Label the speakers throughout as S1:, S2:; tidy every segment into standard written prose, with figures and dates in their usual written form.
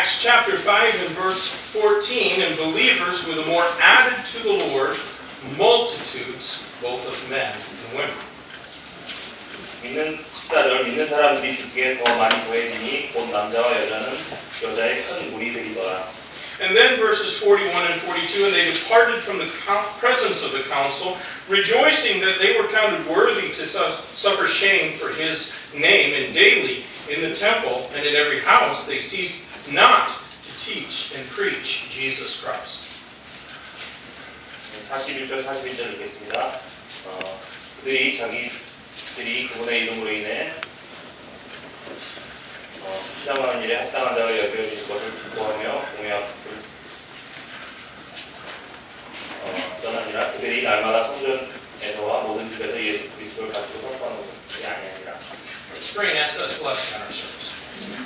S1: Acts chapter 5 and verse 14, and believers were the more added to the Lord, multitudes, both of men and women.
S2: 믿는 14절, 믿는 사람들이 주께 더 많이 더해지니 곧 남자와 여자의 큰 무리들이더라.
S1: And then verses 41 and 42, and they departed from the presence of the council, rejoicing that they were counted worthy to suffer shame for his name, and daily in the temple and in every house they ceased not to teach and preach Jesus Christ.
S2: 41절, 41절 읽겠습니다. 그들이 자기들이 그분의 이름으로 인해 수치당하는 일에 합당한 자가 여겨진 것을 기뻐하며 공약을 떠나니라. 그들이 날마다 성전에서와 모든 집에서 예수 그리스도를 가지고 선포하는 것이 아니니라.
S1: Let's pray and ask God's blessing on our service.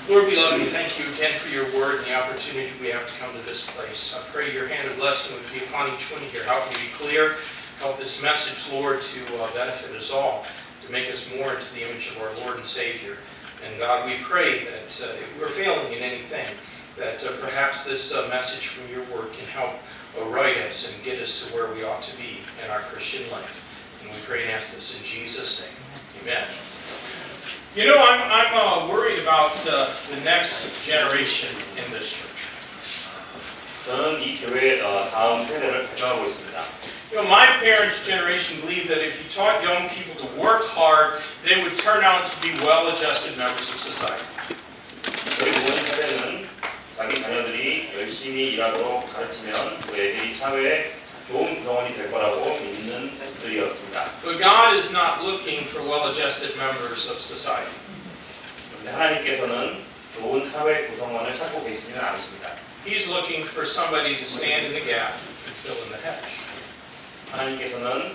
S1: Lord, we love you. Thank you again for your word and the opportunity we have to come to this place. I pray your hand of blessing would be upon each one here. Help me to be clear. Help this message, Lord, to benefit us all, to make us more into the image of our Lord and Savior. And God, we pray that if we're failing in anything, that perhaps this message from your word can help right us and get us to where we ought to be in our Christian life. And we pray and ask this in Jesus' name. Amen. You know, I'm worried about the next generation in this church.
S2: 저는 이 교회 다음 세대를 배경하고 있습니다.
S1: You know, my parents' generation believed that if you taught young people to work hard, they would turn out to be well-adjusted members of society.
S2: 저희 부모님 세대는 자기 자녀들이 열심히 일하도록 가르치면 그 애들이 사회에 좋은 구성원이 될 거라고 믿는 분들이었습니다.
S1: But God is not looking for well-adjusted members of society.
S2: 그런데 하나님께서는 좋은 사회 구성원을 찾고 계시지는 않으십니다.
S1: He's looking for somebody to stand in the gap and fill in the hedge.
S2: 하나님께서는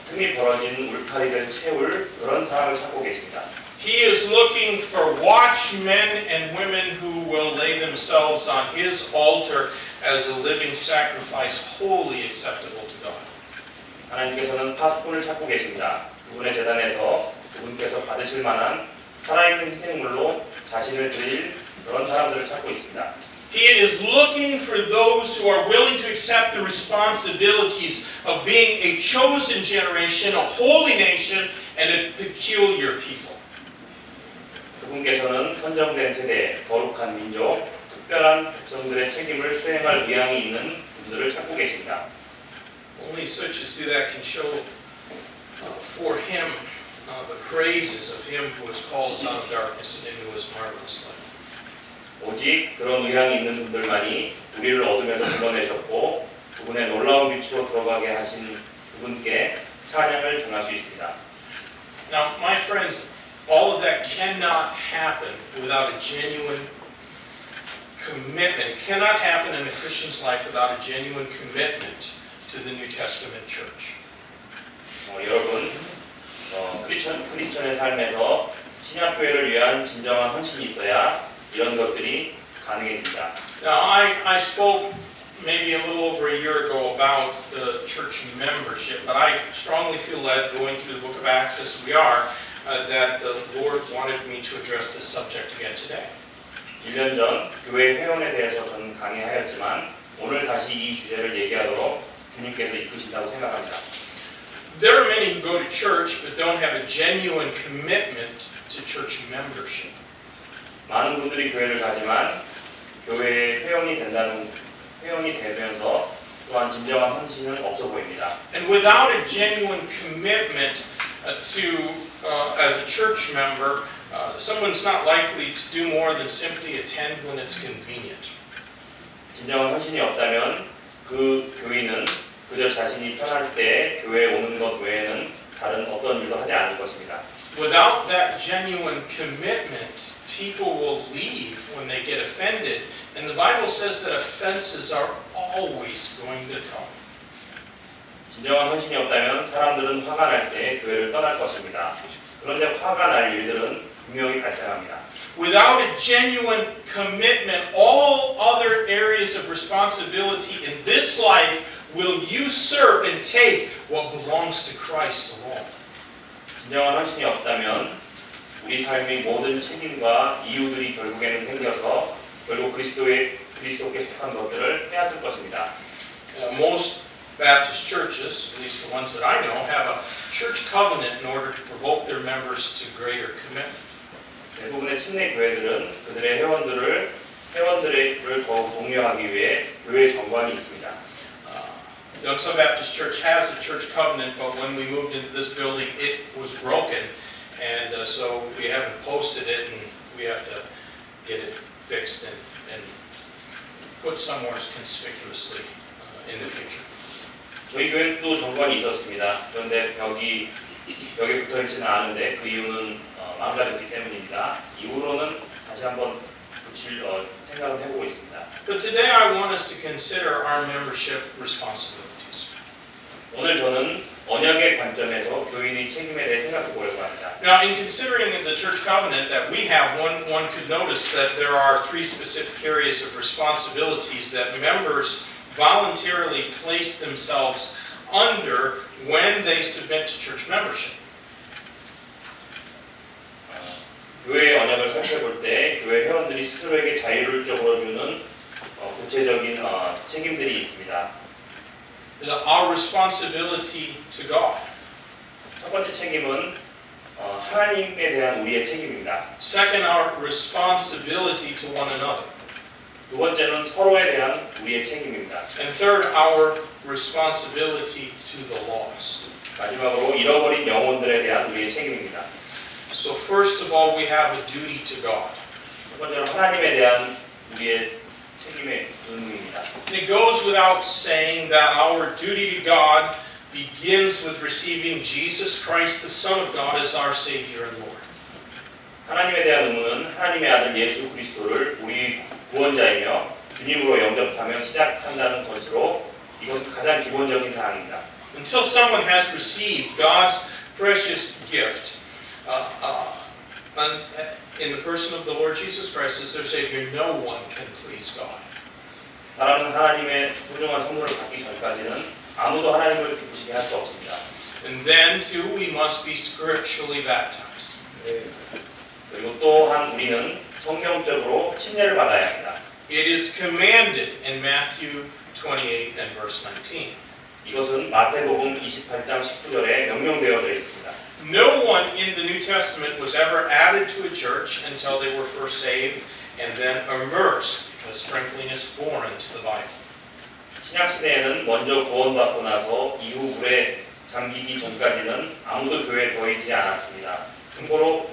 S2: 틈이 벌어진 울타리를 채울 그런 사람을 찾고 계십니다.
S1: He is looking for watchmen and women who will lay themselves on His altar as a living sacrifice, wholly acceptable to God.
S2: 하나님께서는 파수꾼을 찾고 계십니다. 그분의 제단에서 그분께서 받으실 만한 살아있는 희생물로 자신을 드릴 그런 사람들을 찾고 있습니다.
S1: He is looking for those who are willing to accept the responsibilities of being a chosen generation, a holy nation, and a peculiar people.
S2: 그분께서는 선정된 세대, 거룩한 민족, 특별한 백성들의 책임을 수행할 의향이 있는 분들을 찾고 계십니다.
S1: Only such as do that can show for Him the praises of Him who has called us out of darkness and into His marvelous light.
S2: 오직 그런 의향이 있는 분들만이 우리를 어둠에서 불러내셨고 그분의 놀라운 빛으로 들어가게 하신 그분께 찬양을 전할 수 있습니다.
S1: Now, my friends, all of that cannot happen without a genuine commitment. It cannot happen in a Christian's life without a genuine commitment to the New Testament church.
S2: 여러분, 크리스천의 삶에서 신약교회를 위한 진정한 헌신이 있어야 이런 것들이 가능해집니다.
S1: Now, I spoke maybe a little over a year ago about the church membership, but I strongly feel led going through the book of Acts as we are, that the Lord wanted me to address this subject again today.
S2: 1년 전 교회 회원에 대해서 저는 강의하였지만 오늘 다시 이 주제를 얘기하도록 주님께서 이끄신다고 생각합니다.
S1: There are many who go to church but don't have a genuine commitment to church membership.
S2: 많은 분들이 교회를 가지만 교회의 회원이 되면서 또한 진정한 헌신은 없어 보입니다.
S1: And without a genuine commitment as a church member, someone's not likely to do more than simply attend when it's convenient.
S2: 진정한 헌신이 없다면 그 교인은 그저 자신이 편할 때 교회에 오는 것 외에는 다른 어떤 일도 하지 않을 것입니다.
S1: Without that genuine commitment, people will leave when they get offended, and the Bible says that offenses are always going to come.
S2: 진정한 헌신이 없다면 사람들은 화가 날 때 교회를 떠날 것입니다. 그런데 화가 날 일들은 분명히 발생합니다.
S1: Without a genuine commitment, all other areas of responsibility in this life will usurp and take what belongs to Christ alone.
S2: 진정한 헌신이 없다면 우리 삶의 모든 책임과 이유들이 결국에는 생겨서 결국 그리스도께 속한 것들을 빼앗을 것입니다.
S1: Most Baptist churches, at least the ones that I know, have a church covenant in order to provoke their members to greater commitment.
S2: 대부분의 침례 교회들은 그들의 회원들을 더욱 독려하기 위해 교회 정관이 있습니다.
S1: Youngstown Baptist Church has a church covenant, but when we moved into this building, it was broken, and so we haven't posted it, and we have to get it fixed and put somewhere conspicuously in the future.
S2: 저희 교회는 또 정관이 있었습니다. 그런데 벽에 붙어 있지는 않은데 그 이유는 망가졌기 때문입니다. 이후로는 다시 한번 붙일 생각을 해보고 있습니다.
S1: But today I want us to consider our membership responsibilities.
S2: 오늘 저는 언약의 관점에서 교인의 책임에 대해 생각해 보려고 합니다.
S1: Now, in considering the church covenant that we have, one could notice that there are three specific areas of responsibilities that members voluntarily place themselves under when they submit to church membership.
S2: 교회의 언약을 살펴볼 때 교회 회원들이 스스로에게 자율적으로 주는 구체적인 책임들이 있습니다.
S1: Our responsibility to God.
S2: 첫 번째 책임은 하나님에 대한 우리의 책임입니다.
S1: Second, our responsibility to one another.
S2: 두 번째는 서로에 대한 우리의 책임입니다.
S1: And third, our responsibility to the lost.
S2: 마지막으로 잃어버린 영혼들에 대한 우리의 책임입니다.
S1: So first of all, we have a duty to God.
S2: 첫 번째로 하나님에 대한 우리의 책임의 의무입니다.
S1: It goes without saying that our duty to God begins with receiving Jesus Christ, the Son of God, as our Savior and Lord.
S2: 하나님에 대한 의무는 하나님의 아들 예수 그리스도를 우리 구원자이며 주님으로 영접하며 시작한다는 것으로 이것은 가장 기본적인 사항입니다.
S1: Until someone has received God's precious gift in the person of the Lord Jesus Christ as their Savior, no one can please God.
S2: 사람은 하나님의 소중한 선물을 받기 전까지는 아무도 하나님을 기쁘시게 할 수 없습니다.
S1: And then too, we must be scripturally baptized.
S2: 그리고 또한 우리는 성경적으로 침례를 받아야 합니다.
S1: It is commanded in Matthew 28 and verse 19.
S2: 이것은 마태복음 28장 19절에 명령되어져 있습니다.
S1: No one in the New Testament was ever added to a church until they were first saved and then immersed, because sprinkling is foreign to the Bible.
S2: 신약 시대에는 먼저 구원받고 나서 이후 물에 잠기기 전까지는 아무도 교회에 더해지지 않았습니다. 참고로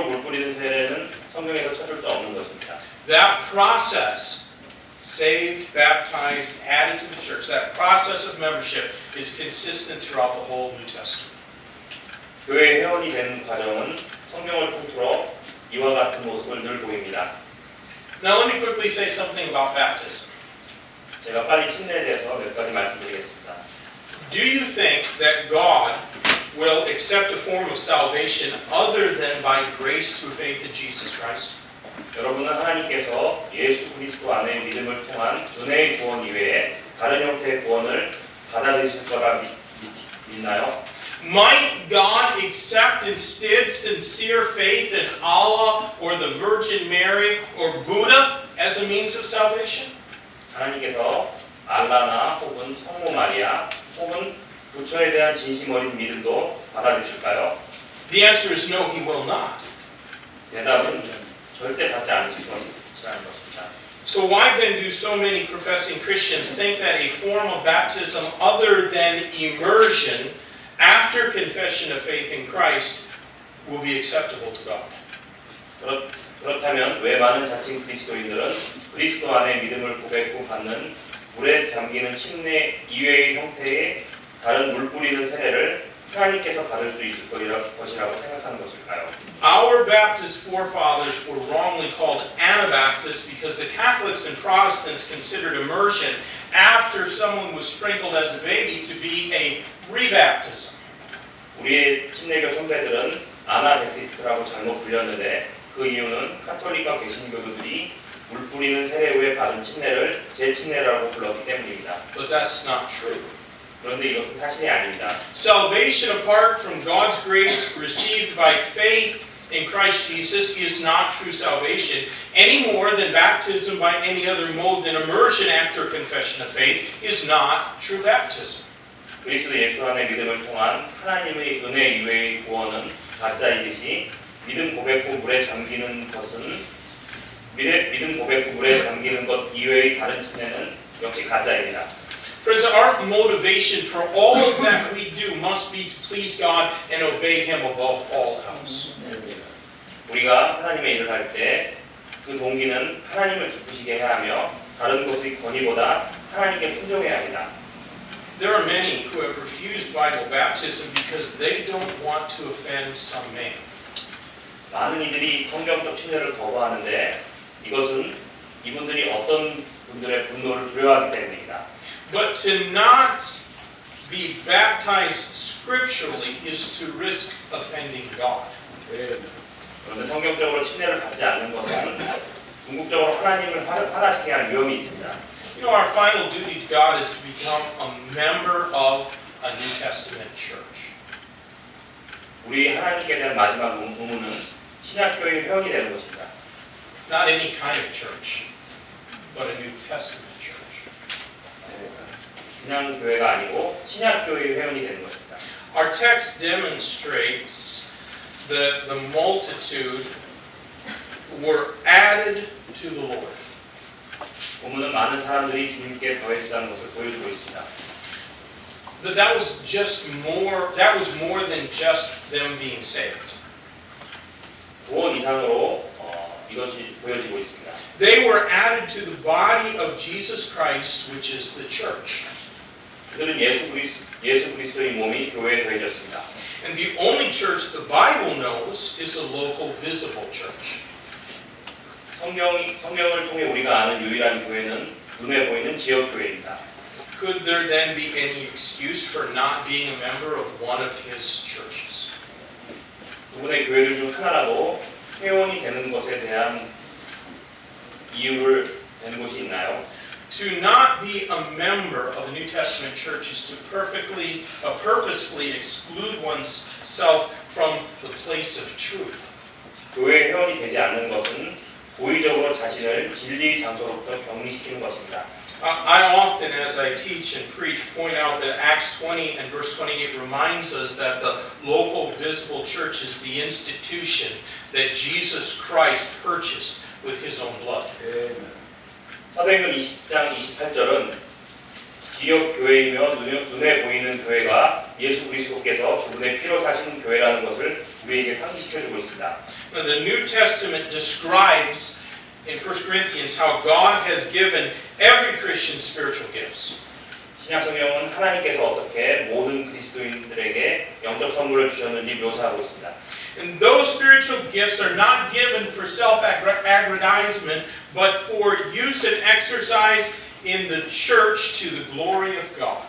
S2: 물 뿌리는 세례는 성경에서 찾을 수 없는 것입니다.
S1: That process, saved, baptized, added to the church, that process of membership is consistent throughout the whole New Testament.
S2: 교회 회원이 되는 과정은 성경을 통틀어 이와 같은 모습을 늘 보입니다.
S1: Now let me quickly say something about baptism.
S2: 제가 빨리 침례에 대해서 몇 가지 말씀드리겠습니다.
S1: Do you think that God will accept a form of salvation other than by grace through faith in Jesus Christ?
S2: 여러분은 하나님께서 예수 그리스도 안에 믿음을 통한 은혜의 구원 이외에 다른 형태의 구원을 받아들이실 거라 믿나요?
S1: Might God accept instead sincere faith in Allah or the Virgin Mary or Buddha as a means of salvation?
S2: 하나님께서 알라나 혹은 성모 마리아 혹은 부처에 대한 진심 어린 믿음도 받아주실까요?
S1: The answer is no, He will not.
S2: 대답은 절대 받지 않으실 것이라는 것입니다.
S1: So why then do so many professing Christians think that a form of baptism other than immersion after confession of faith in Christ will be acceptable to God?
S2: 그렇다면 왜 많은 자칭 그리스도인들은 그리스도 안에 믿음을 고백 후 받는 물에 잠기는 침례 이외의 형태의 다른 물 뿌리는 세례를 하나님께서 받을 수 있을 것이라고 생각하는 것일까요?
S1: Our Baptist forefathers were wrongly called Anabaptists because the Catholics and Protestants considered immersion after someone was sprinkled as a baby to be a rebaptism.
S2: 우리의 침례교 선배들은 아나베티스트라고 잘못 불렸는데 그 이유는 카톨릭과 개신교도들이 물 뿌리는 세례 후에 받은 침례를 재침례라고 불렀기 때문입니다.
S1: But that's not true.
S2: 그런데 이것은 사실이 아닙니다.
S1: Salvation apart from God's grace received by faith in Christ Jesus is not true salvation, any more than baptism by any other mode than immersion after confession of faith is not true baptism.
S2: 그리스도 예수 안에 믿음을 통한 하나님의 은혜 이외의 구원은 가짜이듯이 믿음 고백 후 물에 잠기는 것 이외의 다른 측면은 역시 가짜입니다.
S1: Friends, our motivation for all of that we do must be to please God and obey Him above all else.
S2: 우리가 하나님의 일을 할 때 그 동기는 하나님을 기쁘시게 해야 하며 다른 것의 권위보다 하나님께 순종해야 합니다.
S1: There are many who have refused Bible baptism because they don't want to offend some man.
S2: 많은 이들이 성경적 침례를 거부하는데 이것은 이분들이 어떤 분들의 분노를 두려워하기 때문입니다.
S1: But to not be baptized scripturally is to risk offending God.
S2: 그런데 성경적으로 침례를 받지 않는 것은 궁극적으로 하나님을 화나시게 할 위험이 있습니다.
S1: You know, our final duty to God is to become a member of a New Testament church.
S2: 우리 하나님께 대한 마지막 의무는 신약교회의 회원이 되는 것입니다.
S1: Not any kind of church, but a New Testament church.
S2: 그냥 교회가 아니고 신약교회의 회원이 되는 것입니다.
S1: Our text demonstrates that the multitude were added to the Lord.
S2: 본문은 많은 사람들이 주님께 더해졌다는 것을 보여주고 있습니다.
S1: That was more than just them being saved.
S2: 구원 이상으로 이것이 보여지고 있습니다.
S1: They were added to the body of Jesus Christ, which is the church.
S2: 그들은 예수 그리스도의 몸이 교회에 더해졌습니다.
S1: And the only church the Bible knows is a local visible church.
S2: 성경을 통해 우리가 아는 유일한 교회는 눈에 보이는 지역 교회입니다.
S1: Could there then be any excuse for not being a member of one of his churches?
S2: 그분의 교회들 중 하나라도 회원이 되는 것에 대한 이유를 낸 곳이 있나요?
S1: To not be a member of a New Testament church is to purposefully exclude oneself from the place of truth.
S2: 교회 회원이 되지 않는 것은 고의적으로 자신을 진리 장소로부터 격리시키는 것입니다.
S1: I often, as I teach and preach, point out that Acts 20 and verse 28 reminds us that the local visible church is the institution that Jesus Christ purchased with His own blood.
S2: 사도행전 20장 28절은 지역 교회이며 눈에 보이는 교회가 예수 그리스도께서 그분의 피로 사신 교회라는 것을 우리에게 상기시켜주고 있습니다.
S1: The New Testament describes in 1 Corinthians how God has given every Christian spiritual gifts.
S2: 신약 성경은 하나님께서 어떻게 모든 그리스도인들에게 영적 선물을 주셨는지 묘사하고 있습니다.
S1: And those spiritual gifts are not given for self-aggrandizement, but for use and exercise in the church to the glory of God.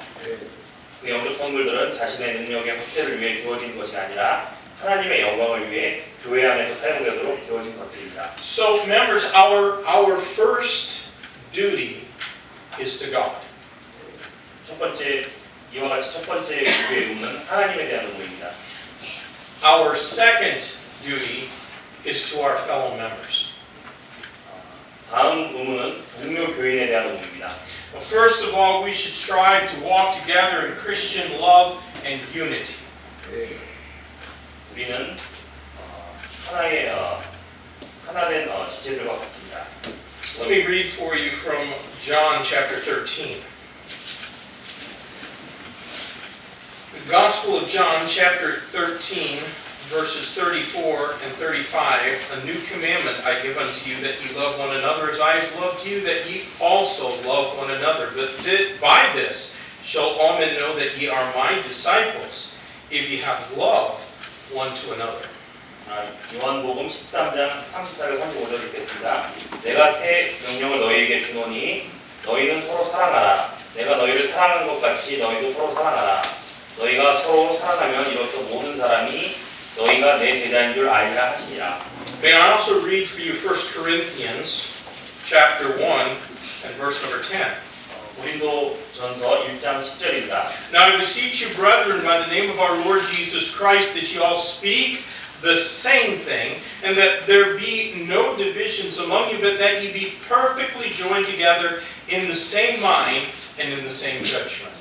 S2: 그 영적 선물들은 자신의 능력의 확대를 위해 주어진 것이 아니라 하나님의 영광을 위해 교회 안에서 사용되도록 주어진 것들입니다.
S1: So, members, our first duty is to God.
S2: 이와 같이 첫 번째 교회의 의무는 하나님에 대한 의무입니다.
S1: Our second duty is to our fellow members.
S2: 다음 의무는 동료 교인에 대한 의무입니다.
S1: Well, first of all, we should strive to walk together in Christian love and unity.
S2: 우리는 하나된 지체들과 같습니다.
S1: Let me read for you from John chapter 13. The Gospel of John chapter 13, verses 34 and 35. A new commandment I give unto you, that ye love one another as I have loved you, that ye also love one another. But by this shall all men know that ye are my disciples, if ye have love one to another.
S2: 요한복음 13장 34절 35절 읽겠습니다. 내가 새 명령을 너희에게 주노니 너희는 서로 사랑하라. 내가 너희를 사랑한 것 같이 너희도 서로 사랑하라. 너희가 서로 사랑하면 이로써 모든 사람이 너희가 내 제자인 줄 알리라 하시니라.
S1: May I also read for you 1 Corinthians chapter 1 and verse number 10.
S2: 고린도전서 1장 10절입니다.
S1: Now I beseech you, brethren, by the name of our Lord Jesus Christ, that ye all speak the same thing, and that there be no divisions among you, but that ye be perfectly joined together in the same mind and in the same judgment.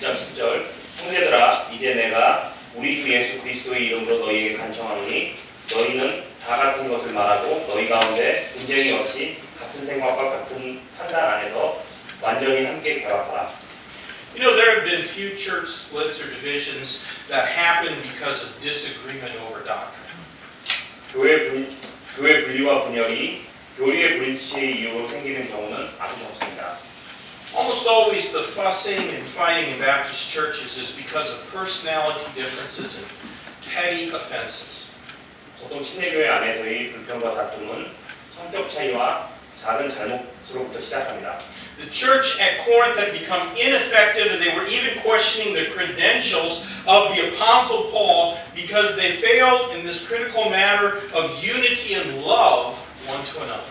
S2: 1장 10절 형제들아 이제 내가 우리 주 예수 그리스도의 이름으로 너희에게 간청하노니 너희는 다 같은 것을 말하고 너희 가운데 분쟁이 없이 같은 생각과 같은 판단 안에서 완전히 함께 결합하라.
S1: You know, there have been few church splits or divisions that happen because of disagreement over doctrine.
S2: 교회 분리와 분열이 교리의 불일치의 이유로 생기는 경우는 아주 적습니다.
S1: Almost always the fussing and fighting in Baptist churches is because of personality differences and petty offenses.
S2: 보통 침례교회 안에서의 불평과 다툼은 성격 차이와 작은 잘못으로부터 시작합니다.
S1: The church at Corinth had become ineffective, and they were even questioning the credentials of the Apostle Paul because they failed in this critical matter of unity and love one to another.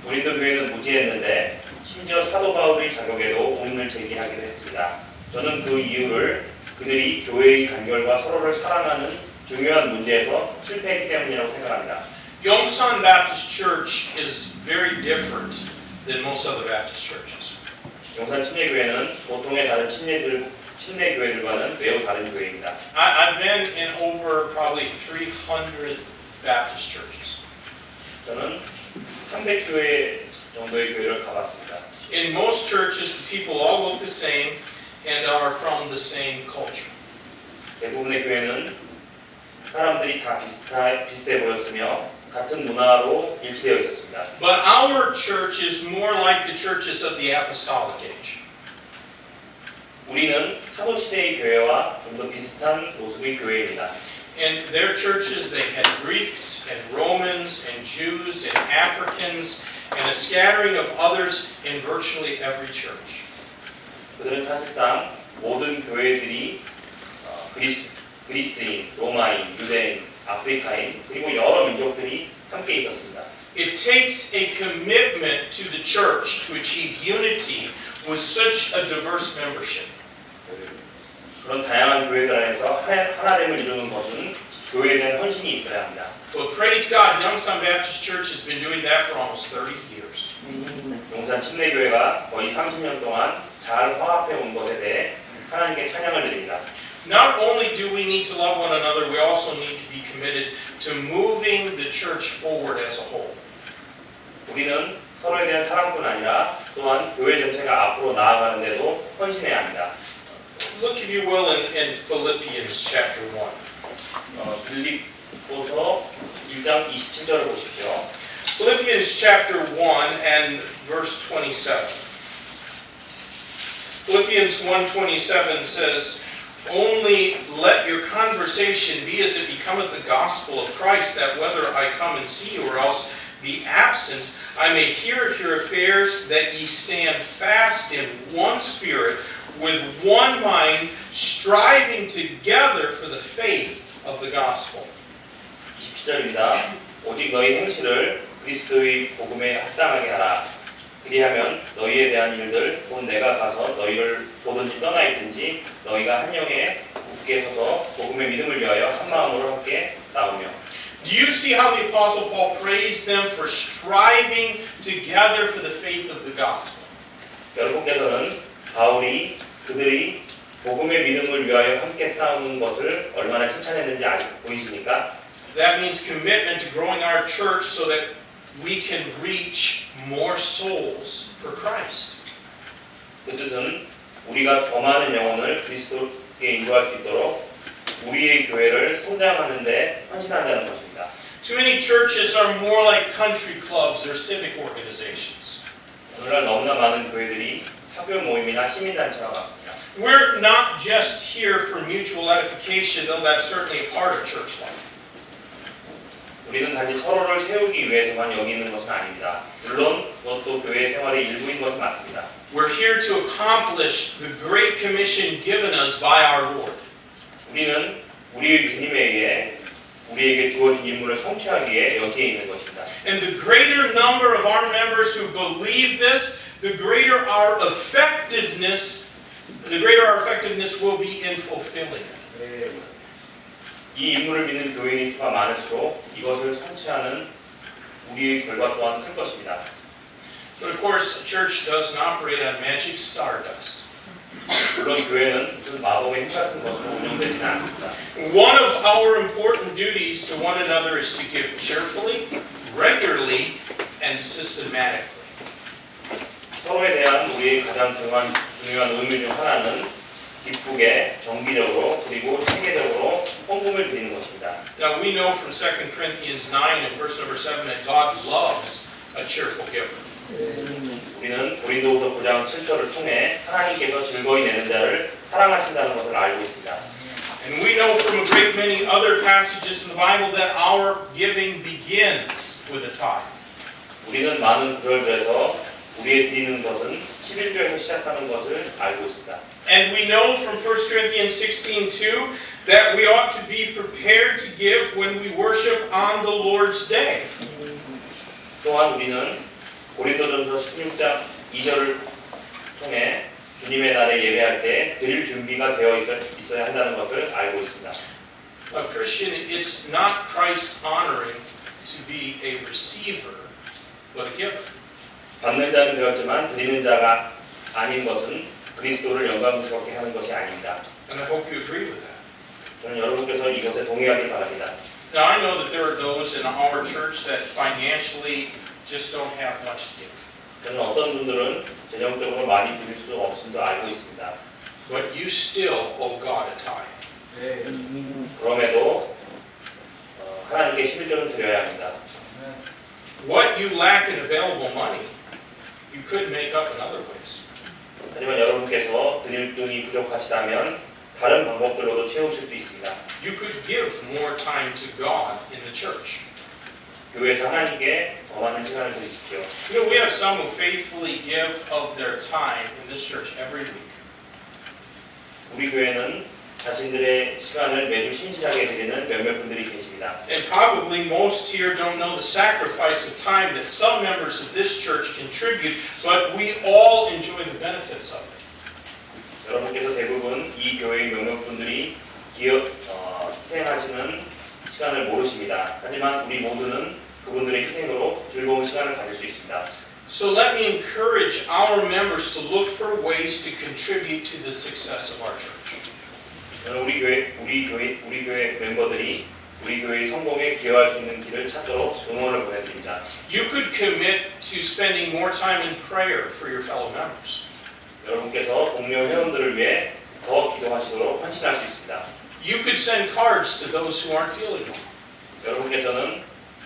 S2: 고린도 교회는 무지했는데 심지어 사도 바울의 자격에도 의문을 제기하기도 했습니다. 저는 그 이유를 그들이 교회의 간결과 서로를 사랑하는 중요한 문제에서 실패했기 때문이라고 생각합니다.
S1: Yongsan Baptist Church is very different than most other Baptist churches.
S2: 용산 침례교회는 보통의 다른 침례교회들과는 매우 다른 교회입니다.
S1: I've been in over probably 300 Baptist churches.
S2: 저는 300교회 정도의 교회를 가봤습니다.
S1: In most churches, the people all look the same and are from the same culture.
S2: 대부분의 교회는 사람들이 다 비슷해 보였으며 같은 문화로 일치되어 있었습니다.
S1: But our church is more like the churches of the apostolic age.
S2: 우리는 사도 시대의 교회와 좀 더 비슷한 모습의 교회입니다.
S1: In their churches, they had Greeks and Romans and Jews and Africans and a scattering of others in virtually every church.
S2: 그들은 사실상 모든 교회들이 그리스인, 로마인, 유대인, 아프리카인 그리고 여러 민족들이 함께 있었습니다.
S1: It takes a commitment to the church to achieve unity with such a diverse membership.
S2: 그런 다양한 교회들 안에서 하나됨을 이루는 것은 교회에 대한 헌신이 있어야 합니다.
S1: Well, praise God, Yongsan Baptist Church has been doing that for almost 30 years.
S2: 용산 침례교회가 거의 30년 동안 잘 화합해 온 것에 대해 하나님께 찬양을 드립니다.
S1: Not only do we need to love one another, we also need to be committed to moving the church forward as a whole.
S2: 우리는 서로에 대한 사랑뿐 아니라 또한 교회 전체가 앞으로 나아가는 데도 헌신해야 합니다.
S1: Look, if you will, in Philippians chapter 1.
S2: 빌립보서 1장 27절을 보십시오.
S1: Philippians chapter 1 and verse 27. Philippians 1:27 says, "Only let your conversation be as it becometh the gospel of Christ, that whether I come and see you or else be absent, I may hear of your affairs, that ye stand fast in one spirit, with one mind, striving together for the faith of the gospel."
S2: 27절입니다. 오직 너희 행실을 그리스도의 복음에 합당하게 하라. 그리하면 너희에 대한 일들 곧 내가 가서 너희를 보든지 떠나 있든지 너희가 한 영에 굳게 서서 복음의 믿음을 위하여 한 마음으로 함께 싸우며.
S1: Do you see how the Apostle Paul praised them for striving together for the faith of the gospel?
S2: 여러분께서는 바울이 그들이 복음의 믿음을 위하여 함께 싸우는 것을 얼마나 칭찬했는지 보이십니까?
S1: That means commitment to growing our church so that we can reach more souls for Christ.
S2: 그 뜻은 우리가 더 많은 영혼을 그리스도께 인도할 수 있도록 우리의 교회를 성장하는 데 헌신한다는 것입니다.
S1: Too many churches are more like country clubs or civic organizations.
S2: 오늘날 너무나 많은 교회들이 사교 모임이나 시민단체와 같습니다.
S1: We're not just here for mutual edification, though that's certainly a part of church life.
S2: 우리는 단지 서로를 세우기 위해서만 여기 있는 것은 아닙니다. 물론 그것도 교회 생활의 일부인 것은 맞습니다.
S1: We're here to accomplish the great commission given us by our Lord.
S2: 우리는 우리의 주님에 의해 우리에게 주어진 임무를 성취하기 위해 여기에 있는 것입니다.
S1: And the greater number of our members who believe this, the greater our effectiveness will be in fulfilling it.
S2: 이 인물을 믿는 교인의 수가 많을수록 이것을 성취하는 우리의 결과 또한 클 것입니다.
S1: But of course, a church doesn't operate on magic stardust.
S2: 물론 교회는 무슨 마법의 힘 같은 것으로 운영되지는 않습니다.
S1: One of our important duties to one another is to give cheerfully, regularly, and systematically.
S2: 서로에 대한 우리의 가장 중요한 의미 중 하나는 기쁘게, 정기적으로, 그리고 체계적으로 헌금을 드리는 것입니다.
S1: Now we know from 2 Corinthians 9 and verse number 7 that God loves a cheerful giver.
S2: 우리는 고린도후서 9장 7절을 통해 하나님께서 즐거이 내는 자를 사랑하신다는 것을 알고 있습니다.
S1: And we know from a great many other passages in the Bible that our giving begins with a tithe.
S2: 우리는 많은 구절들에서 우리의 드리는 것은 11조에서 시작하는 것을 알고 있습니다.
S1: And we know from 1 Corinthians 16:2 that we ought to be prepared to give when we worship on the Lord's day.
S2: 또한 우리는 고린도전서 16장 2절을 통해 주님의 날에 예배할 때 드릴 준비가 되어 있어야 한다는 것을 알고 있습니다.
S1: A Christian, it's not Christ honoring to be a receiver, but a giver.
S2: 받는 자는 되었지만 드리는 자가 아닌 것은 그리스도를 영광스럽게 하는 것이 아닙니다.
S1: And I hope you agree with that.
S2: 저는 여러분께서 이것에 동의하길 바랍니다.
S1: Now I know that there are those in our church that financially just don't have much to give.
S2: 저는 어떤 분들은 재정적으로 많이 드릴 수 없음도 알고 있습니다.
S1: But you still owe God a tithe.
S2: 그럼에도 하나님께 11조는 드려야 합니다.
S1: What you lack in available money, you could make up in other ways.
S2: 하지만 여러분께서 드릴 돈이 부족하시다면 다른 방법들로도 채우실 수 있습니다.
S1: You could give more time to God in the church.
S2: 교회에서 하나님께 더 많은 시간을 드리십시오.
S1: You know, we have some who faithfully give of their time in this church every week.
S2: 우리 교회는 자신들의 시간을 매주 신실하게 드리는 몇몇 분들이 계십니다.
S1: And probably most here don't know the sacrifice of time that some members of this church contribute, but we all enjoy the benefits of it.
S2: 여러분께서 대부분 이 교회의 몇몇 분들이 희생하시는 시간을 모르십니다. 하지만 우리 모두는 그분들의 희생으로 즐거운 시간을 가질 수 있습니다.
S1: So let me encourage our members to look for ways to contribute to the success of our church.
S2: 저는 우리 교회 멤버들이 우리 교회의 성공에 기여할 수 있는 길을 찾도록 응원을 보내드립니다.
S1: You could commit to spending more time in prayer for your fellow members.
S2: 여러분께서 동료 회원들을 위해 더 기도하시도록 헌신할 수 있습니다.
S1: You could send cards to those who aren't feeling well.
S2: 여러분께서는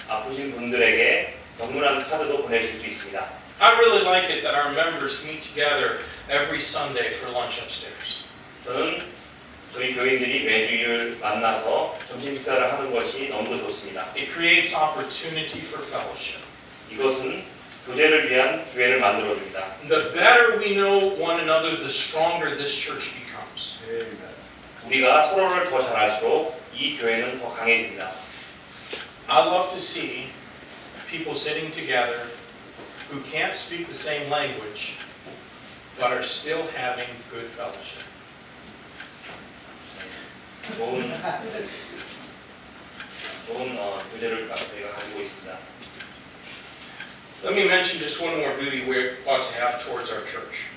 S2: 아프신 분들에게 방문한 카드도 보내실 수 있습니다.
S1: I really like it that our members meet together every Sunday for lunch upstairs.
S2: 저는 저희 교인들이 매주일 만나서 점심 식사를 하는 것이 너무도 좋습니다.
S1: It creates opportunity for fellowship.
S2: 이것은 교제를 위한 기회를 만들어줍니다.
S1: The better we know one another, the stronger this church becomes.
S2: 우리가 서로를 더 잘 알수록 이 교회는 더 강해집니다.
S1: I love to see people sitting together who can't speak the same language but are still having good fellowship.
S2: 좋은 교제를 저희가 가지고 있습니다.
S1: Let me mention just one more duty we ought to have towards our church.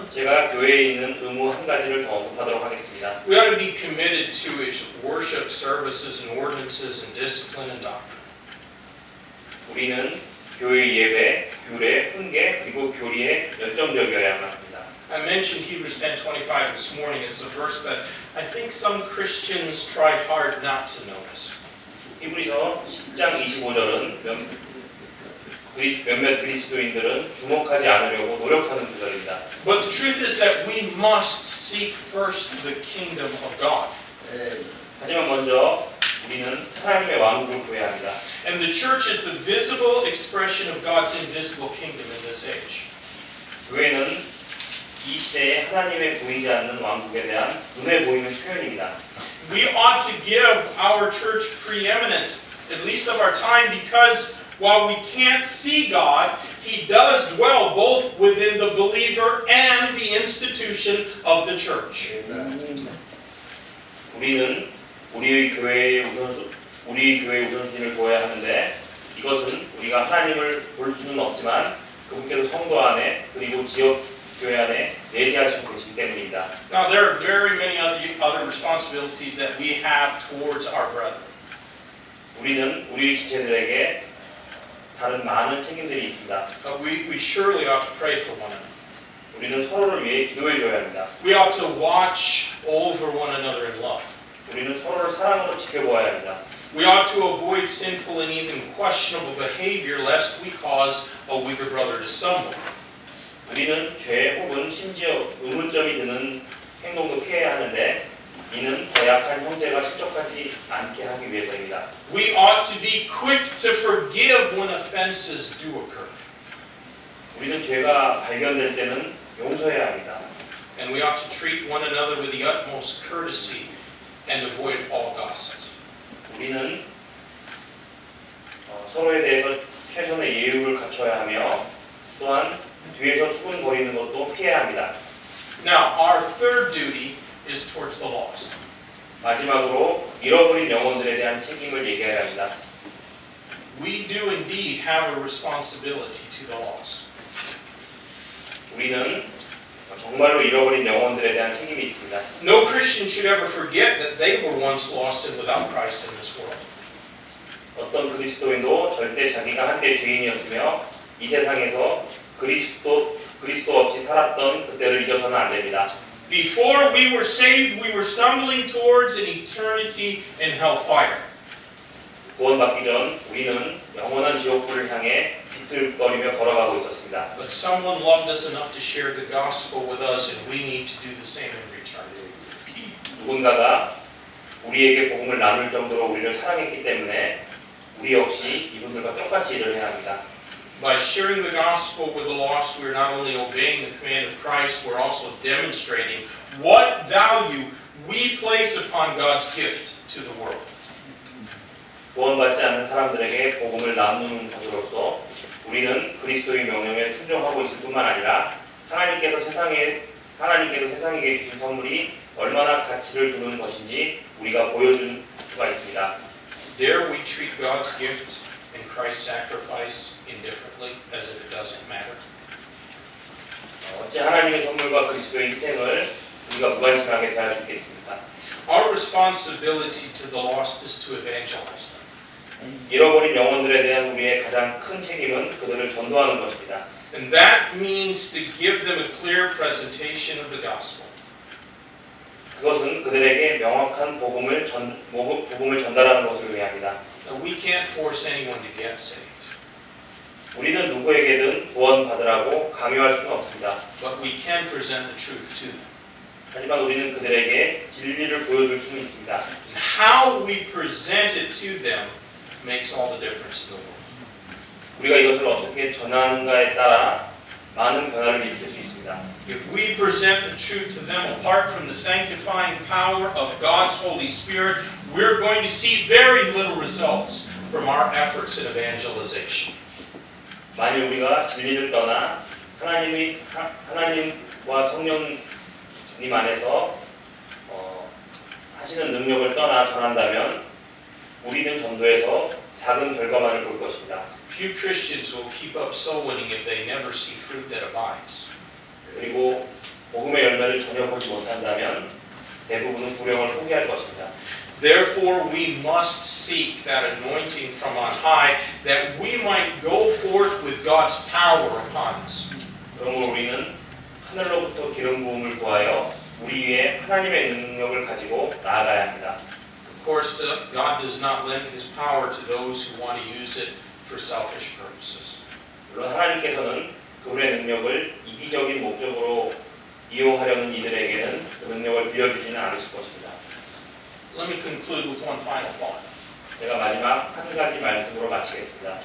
S2: 제가 교회에 있는 의무 한 가지를 더 언급하도록 하겠습니다.
S1: We ought to be committed to its worship services and ordinances and discipline and doctrine.
S2: 우리는 교회 예배, 규례, 훈계 그리고 교리에 열정적이어야만 합니다.
S1: I mentioned Hebrews 10:25 this morning. It's a verse that I think some Christians try hard not to notice.
S2: 히브리서 10장 25절은 몇몇 그리스도인들은 주목하지 않으려고 노력하는 구절입니다.
S1: But the truth is that we must seek first the kingdom of God.
S2: 하지만 먼저 우리는 하나님의 왕국을 구해야 합니다.
S1: And the church is the visible expression of God's invisible kingdom in this age.
S2: 교회는 이 시대에 하나님의 보이지 않는 왕국에 대한 눈에 보이는 표현입니다.
S1: We ought to give our church preeminence, at least of our time, because while we can't see God, He does dwell both within the believer and the institution of the church.
S2: 우리는 우리 교회의 우선순위를 보아야 하는데 이것은 우리가 하나님을 볼 수는 없지만 그분께서 성도 안에 그리고 지역 교회 안에 내재하시고 계시기 때문입니다.
S1: Now, there are very many other responsibilities that we have towards our brethren.
S2: 우리는 우리 지체들에게 다른 많은 책임들이 있습니다.
S1: We surely ought to pray for one another.
S2: 우리는 서로를 위해 기도해 줘야 합니다.
S1: We ought to watch over one another in love.
S2: 우리는 서로를 사랑으로 지켜보아야 합니다.
S1: We ought to avoid sinful and even questionable behavior lest we cause a weaker brother to stumble.
S2: 우리는 죄 혹은 심지어 의문점이 드는 행동도 피해야 하는데 이는 더 약한 형제가 실족하지 않게 하기 위해서입니다.
S1: We ought to be quick to forgive when offenses do occur.
S2: 우리는 죄가 발견될 때는 용서해야 합니다.
S1: And we ought to treat one another with the utmost courtesy and avoid all gossip.
S2: 우리는 서로에 대해서 최선의 예의를 갖춰야 하며 또한 뒤에서 수군거리는 것도 피해야 합니다.
S1: Now, our third duty is towards the lost.
S2: 마지막으로 잃어버린 영혼들에 대한 책임을 얘기해야 합니다.
S1: We do indeed have a responsibility to the lost.
S2: 우리는 정말로 잃어버린 영혼들에 대한 책임이 있습니다.
S1: No Christian should ever forget that they were once lost and without Christ in this world.
S2: 어떤 그리스도인도 절대 자기가 한때 죄인이었으며 이 세상에서 그리스도 없이 살았던 그때를 잊어서는 안 됩니다.
S1: Before we were saved, we were stumbling towards an eternity in hellfire.
S2: 구원받기 전 우리는 영원한 지옥불을 향해 비틀거리며 걸어가고 있었습니다.
S1: But someone loved us enough to share the gospel with us, and we need to do the same in return.
S2: 누군가가 우리에게 복음을 나눌 정도로 우리를 사랑했기 때문에 우리 역시 이분들과 똑같이 일을 해야 합니다.
S1: By sharing the gospel with the lost, we are not only obeying the command of Christ, we're also demonstrating what value we place upon God's gift to the world.
S2: 구원받지 않는 사람들에게 복음을 나누는 것으로서 우리는 그리스도의 명령에 순종하고 있을 뿐만 아니라 하나님께서 세상에게 주신 선물이 얼마나 가치를 두는 것인지 우리가 보여줄 수가 있습니다.
S1: Dare we treat God's gift and Christ's sacrifice indifferently, as if it doesn't matter?
S2: 어찌 하나님의 선물과 그리스도의 희생을 우리가 무관심하게 대할 수 있겠습니까?
S1: Our responsibility to the lost is to evangelize them.
S2: 잃어버린 영혼들에 대한 우리의 가장 큰 책임은 그들을 전도하는 것입니다.
S1: And that means to give them a clear presentation of the gospel.
S2: 그것은 그들에게 명확한 복음을 전달하는 것을 의미합니다.
S1: Now, we can't force anyone to get saved,
S2: 우리는 누구에게든 구원받으라고 강요할 수는 없습니다.
S1: but we can present the truth to them.
S2: 하지만 우리는 그들에게 진리를 보여줄 수는 있습니다.
S1: And how we present it to them makes all the difference in the world.
S2: 우리가 이것을 어떻게 전하는가에 따라 많은 변화를 일으킬 수 있습니다.
S1: If we present the truth to them apart from the sanctifying power of God's Holy Spirit, we're going to see very little results from our efforts at evangelization.
S2: 만일 우리가 진리를 떠나 하나님과 성령님 안에서 하시는 능력을 떠나 전한다면 우리는 전도에서 작은 결과만을 볼 것입니다.
S1: Few Christians will keep up soul winning if they never see fruit that abides.
S2: 그리고 복음의 열매를 전혀 보지 못한다면 대부분은 불행을 포기할 것입니다.
S1: Therefore, we must seek that anointing from on high, that we might go forth with God's power upon us.
S2: 그러므로 우리는 하늘로부터 기름 부음을 구하여 우리 위에 하나님의 능력을 가지고 나아가야 합니다.
S1: Of course, God does not lend His power to those who want to use it for selfish purposes.
S2: 물론 하나님께서는 그분의 능력을 이기적인 목적으로 이용하려는 이들에게는 그 능력을 빌려주지는 않으실 것입니다.
S1: Let me conclude with one final thought.
S2: 제가 마지막 한 가지 말씀으로 마치겠습니다.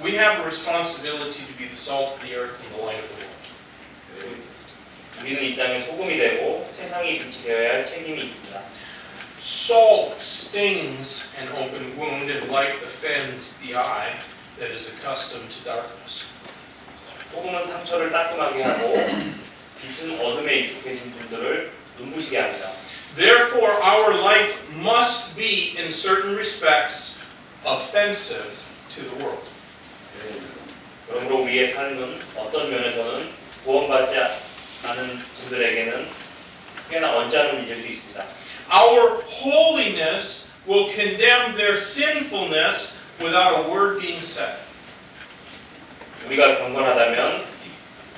S1: We have a responsibility to be the salt of the earth and the light of the world.
S2: 우리는 이 땅의 소금이 되고 세상이 빛이 되어야 할 책임이 있습니다.
S1: Salt stings an open wound, and light offends the eye that is accustomed to darkness.
S2: 소금은 상처를 따끔하게 하고 빛은 어둠에 익숙해진 분들을 눈부시게 합니다.
S1: Therefore, our life must be, in certain respects, offensive to the world.
S2: 그러므로 우리의 삶은 어떤 면에서는 구원받지 않은 분들에게는 꽤나 언짢은 일일 수 있습니다.
S1: Our holiness will condemn their sinfulness without a word being said.
S2: 우리가 경건하다면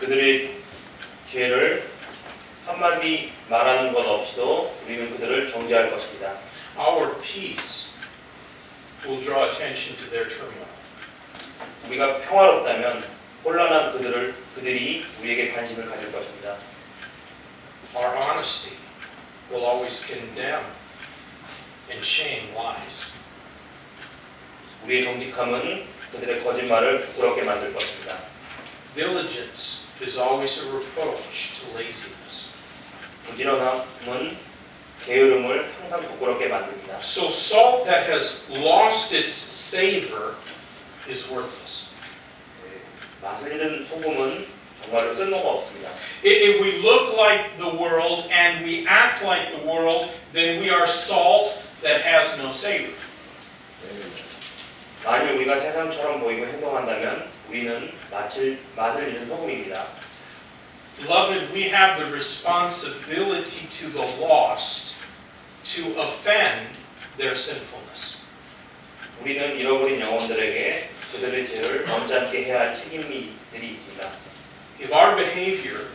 S2: 그들의 죄를 한마디 말하는 것 없이도 우리는 그들을 정죄할 것입니다.
S1: Our peace will draw attention to their turmoil.
S2: 우리가 평화롭다면 혼란한 그들이 우리에게 관심을 가질 것입니다.
S1: Our honesty will always condemn and shame lies.
S2: 우리의 정직함은 그들의 거짓말을 부끄럽게 만들 것입니다.
S1: Diligence is always a reproach to laziness.
S2: 부지런함은 게으름을 항상 부끄럽게 만듭니다.
S1: So salt that has lost its savor is worthless.
S2: 맛을 잃은 소금은 정말로 쓸모가 없습니다.
S1: If we look like the world and we act like the world, then we are salt that has no savor.
S2: 만일 우리가 세상처럼 보이고 행동한다면 우리는 맛을 잃은 소금입니다.
S1: Beloved, we have the responsibility to the lost to offend their sinfulness.
S2: 우리는 잃어버린 영혼들에게 그들의 죄를 언짢게 해야 할 책임들이 있습니다.
S1: If our behavior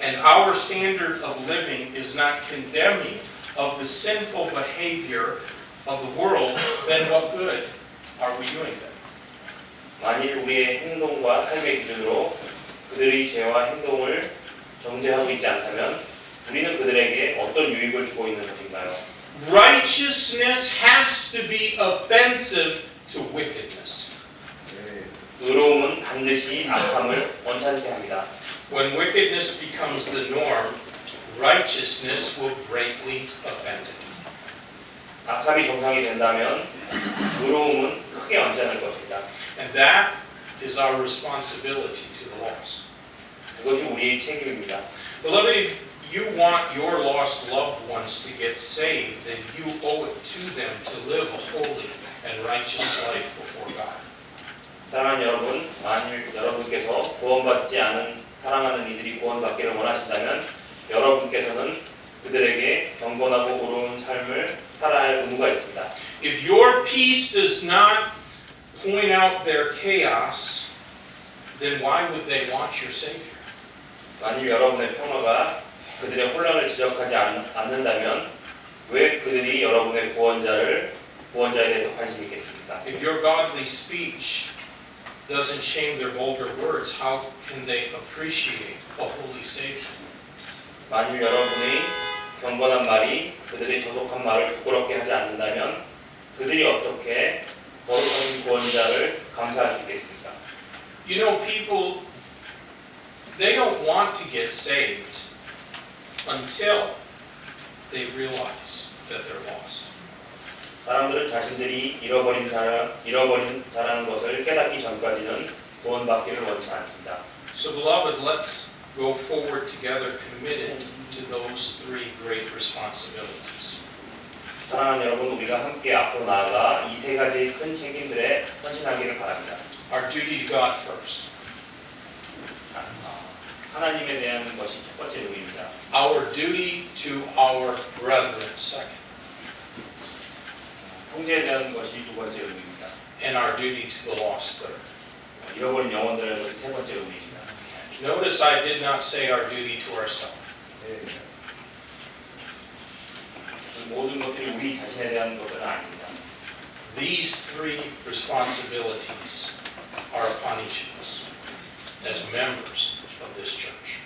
S1: and our standard of living is not condemning of the sinful behavior of the world, then what good are we doing then?
S2: 만일 우리의 행동과 삶의 기준으로 그들의 죄와 행동을 정죄하고 있지 않다면 우리는 그들에게 어떤 유익을 주고 있는 것인가요?
S1: Righteousness has to be offensive to wickedness.
S2: 의로움은 반드시 악함을 언짢게 합니다.
S1: When wickedness becomes the norm, righteousness will greatly offend it.
S2: 악함이 정상이 된다면 의로움은 크게 언짢을 것입니다.
S1: And that is our responsibility to the lost.
S2: 그것이 우리의 책임입니다.
S1: Beloved, if you want your lost loved ones to get saved, then you owe it to them to live a holy and righteous life before God.
S2: 사랑하는 여러분, 만일 여러분께서 구원받지 않은 사랑하는 이들이 구원받기를 원하신다면 여러분께서는 그들에게 경건하고 의로운 삶을 살아야 할 의무가 있습니다.
S1: If your peace does not point out their chaos, then why would they want your Savior?
S2: 만일 여러분의 평화가 그들의 혼란을 지적하지 않는다면 왜 그들이 여러분의 구원자에 대해서 관심이 있겠습니까?
S1: If your godly speech doesn't shame their vulgar words, how can they appreciate a holy Savior?
S2: 만일 여러분의 경건한 말이 그들의 저속한 말을 부끄럽게 하지 않는다면 그들이 어떻게 거룩한 구원자를 감사할 수 있겠습니까?
S1: You know, people, they don't want to get saved until they realize that they're lost.
S2: 사람들은 자신들이 잃어버린 자라는 것을 깨닫기 전까지는 구원받기를 원치 않습니다.
S1: So, beloved, let's go forward together committed to those three great responsibilities.
S2: 사랑하는 여러분, 우리가 함께 앞으로 나아가 이 세 가지 큰 책임들에 헌신하기를 바랍니다.
S1: Our duty to God first.
S2: 하나님에 대한 것이 첫 번째 의무입니다.
S1: Our duty to our brethren second.
S2: 형제에 대한 것이 두 번째 의무입니다.
S1: And our duty to the lost third.
S2: 잃어버린 영혼들의 것이 세 번째 의무입니다.
S1: Notice I did not say our duty to ourselves.
S2: 모든 것들이 우리 자신에 대한 것들은 아닙니다.
S1: These three responsibilities are upon each of us as members of this church.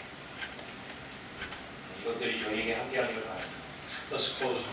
S2: 이것들이 저희에게 함께하기를 바랍니다.
S1: Let's close.